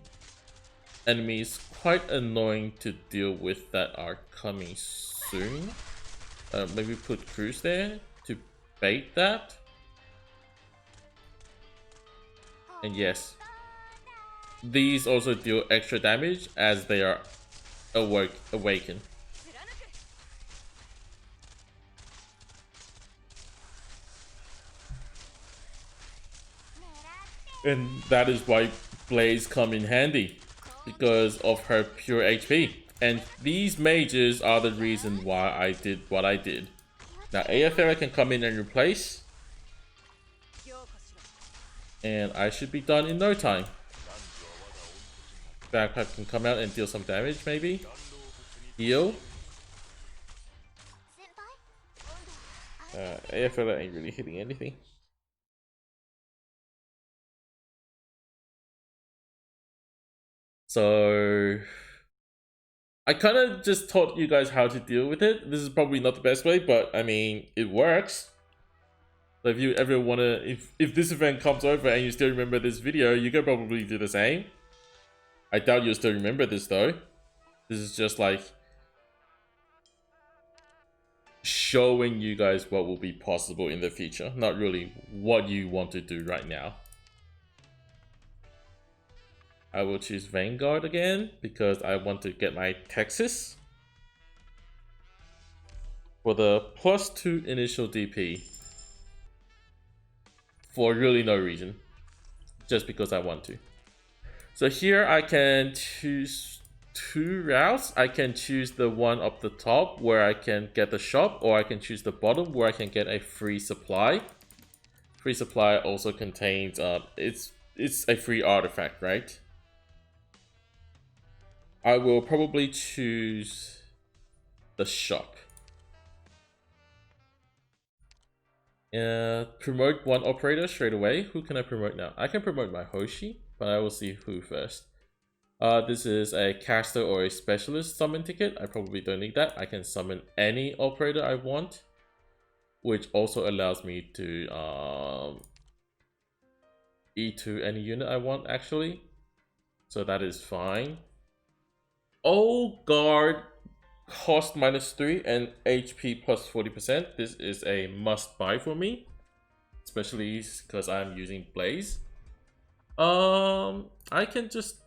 enemies quite annoying to deal with that are coming soon. Maybe put Cruise there to bait that. And yes, these also deal extra damage as they are awakened. And that is why Blaze come in handy, because of her pure HP. And these mages are the reason why I did what I did. Now AFL can come in and replace, and I should be done in no time. Backpack can come out and deal some damage, maybe. Heal. AFL ain't really hitting anything. So I kind of just taught you guys how to deal with it. This is probably not the best way, but I mean, it works. So if you ever want to, if this event comes over and you still remember this video, you can probably do the same. I doubt you'll still remember this though. This is just like showing you guys what will be possible in the future, not really what you want to do right now. I will choose Vanguard again because I want to get my Texas for the +2 initial DP for really no reason, just because I want to. So here I can choose 2 routes. I can choose the one up the top where I can get the shop, or I can choose the bottom where I can get a free supply. Free supply also contains it's a free artifact, right? I will probably choose the shop. Promote 1 operator straight away. Who can I promote now? I can promote my Hoshi, but I will see who first. This is a caster or a specialist summon ticket. I probably don't need that. I can summon any operator I want, which also allows me to E2 any unit I want actually. So that is fine. Old guard cost -3 and HP +40%. This is a must buy for me, especially because I'm using Blaze. I can just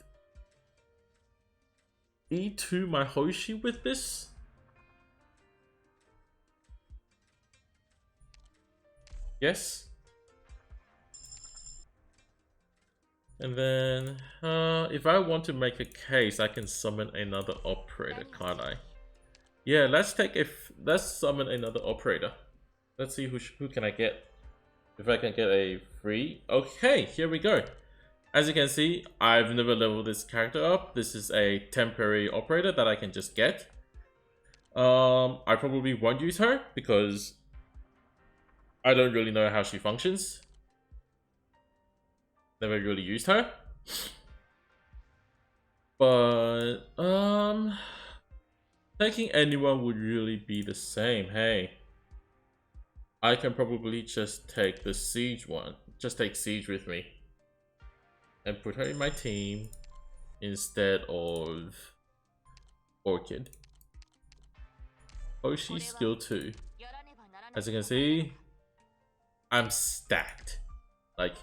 E2 my Hoshi with this. Yes. And then, if I want to make a case, I can summon another operator, can't I? Yeah, let's summon another operator. Let's see who can I get. If I can get a free. Okay, here we go. As you can see, I've never leveled this character up. This is a temporary operator that I can just get. I probably won't use her because I don't really know how she functions. Never really used her. But taking anyone would really be the same. Hey, I can probably just take the Siege one. Just take Siege with me and put her in my team instead of Orchid. Oh, she's skill 2. As you can see, I'm stacked. Like,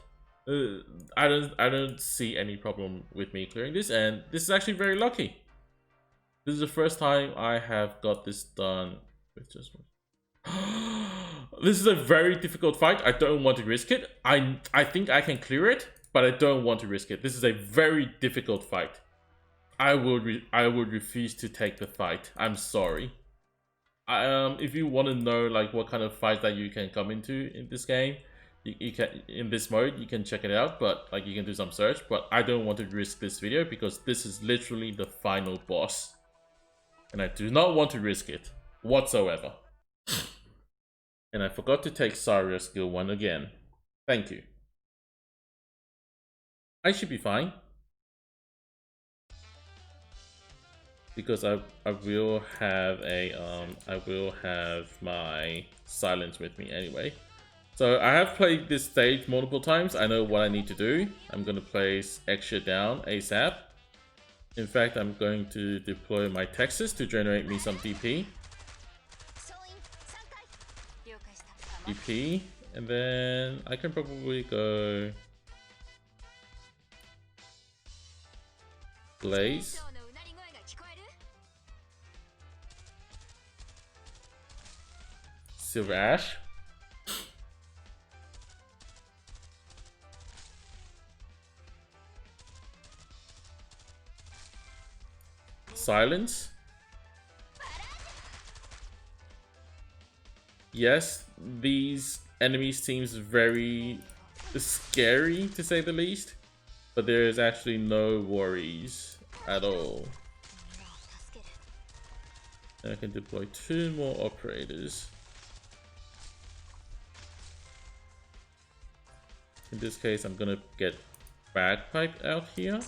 I don't see any problem with me clearing this, and this is actually very lucky. This is the first time I have got this done with just one. This is a very difficult fight. I don't want to risk it. I think I can clear it, but I don't want to risk it. This is a very difficult fight. I would refuse to take the fight. I'm sorry. If you want to know like what kind of fight that you can come into in this game, You can, in this mode, you can check it out, but like you can do some search, but I don't want to risk this video because this is literally the final boss. And I do not want to risk it whatsoever. And I forgot to take Saria skill 1 again. Thank you. I should be fine. Because I will have a I will have my silence with me anyway. So I have played this stage multiple times. I know what I need to do. I'm gonna place Extra down ASAP. In fact, I'm going to deploy my Texas to generate me some DP. DP, and then I can probably go Blaze. Silver Ash. Silence. Yes, these enemies seems very scary to say the least, but there is actually no worries at all. And I can deploy 2 more operators. In this case, I'm gonna get Bagpipe out here.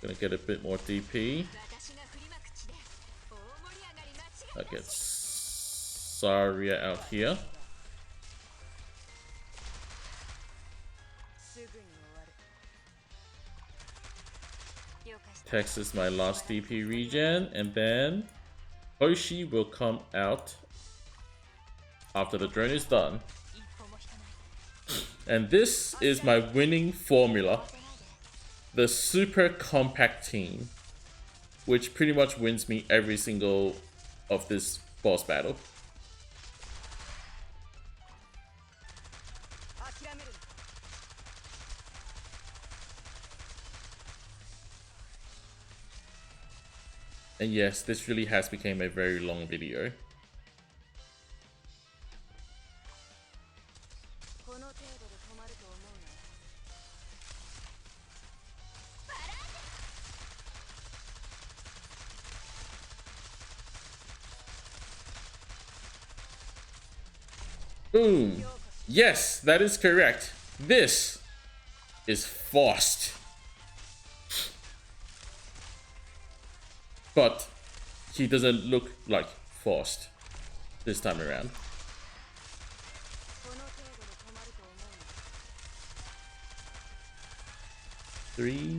Gonna get a bit more DP. I get Saria out here. Texas my last DP regen, and then Hoshi will come out after the drone is done. And this is my winning formula. The super compact team, which pretty much wins me every single of this boss battle. And yes, this really has become a very long video. Boom. Yes, that is correct. This is Faust. But he doesn't look like Faust this time around. Three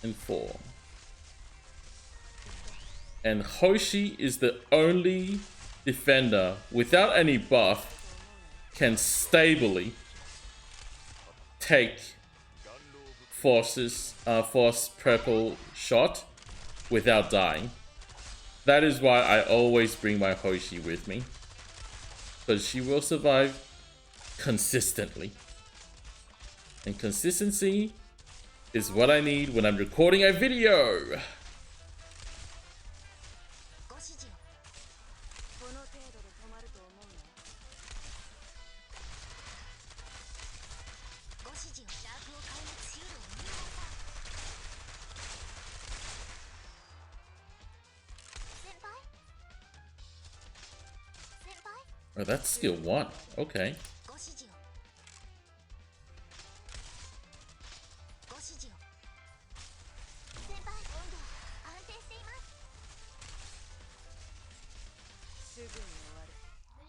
and 4. And Hoshi is the only defender without any buff can stably take Force purple shot without dying. That is why I always bring my Hoshi with me, because she will survive consistently. And consistency is what I need when I'm recording a video. Oh, that's skill 1. Okay.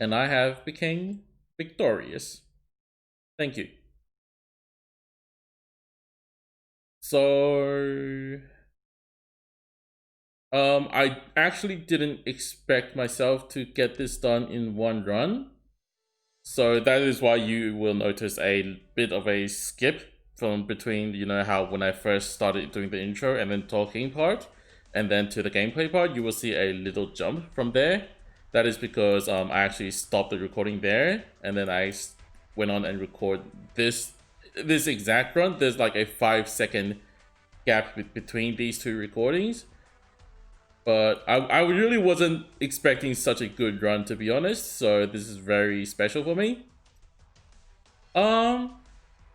And I have become victorious. Thank you. So I actually didn't expect myself to get this done in one run. So that is why you will notice a bit of a skip from between, you know, how when I first started doing the intro and then talking part, and then to the gameplay part, you will see a little jump from there. That is because I actually stopped the recording there, and then I went on and record this exact run. There's like a 5-second gap between these two recordings. But I really wasn't expecting such a good run, to be honest. So this is very special for me. And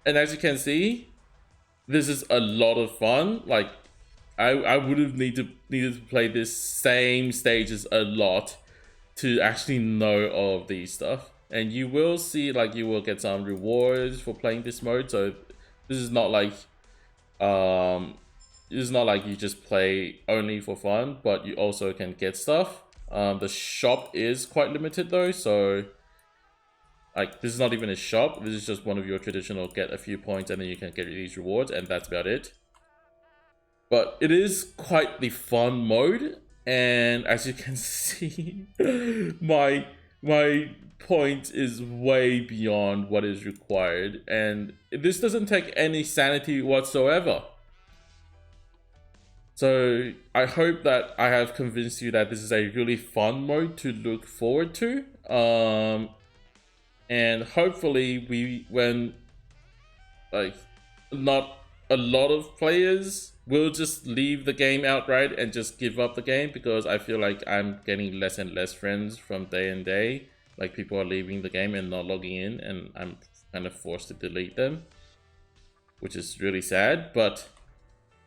as you can see, this is a lot of fun. Like, I would have needed to play this same stages a lot to actually know all of these stuff. And you will see, like, you will get some rewards for playing this mode. So this is not like you just play only for fun, but you also can get stuff. The shop is quite limited though, so like this is not even a shop. This is just one of your traditional get a few points and then you can get these rewards, and that's about it. But it is quite the fun mode, and as you can see, my point is way beyond what is required, and this doesn't take any sanity whatsoever. So I hope that I have convinced you that this is a really fun mode to look forward to. And hopefully when like not a lot of players will just leave the game outright and just give up the game, because I feel like I'm getting less and less friends from day and day. Like, people are leaving the game and not logging in, and I'm kind of forced to delete them, which is really sad. But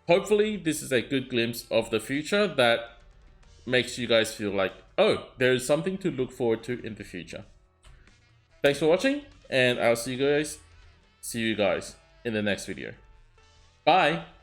hopefully this is a good glimpse of the future that makes you guys feel like, oh, there is something to look forward to in the future. Thanks for watching, and I'll see you guys in the next video. Bye!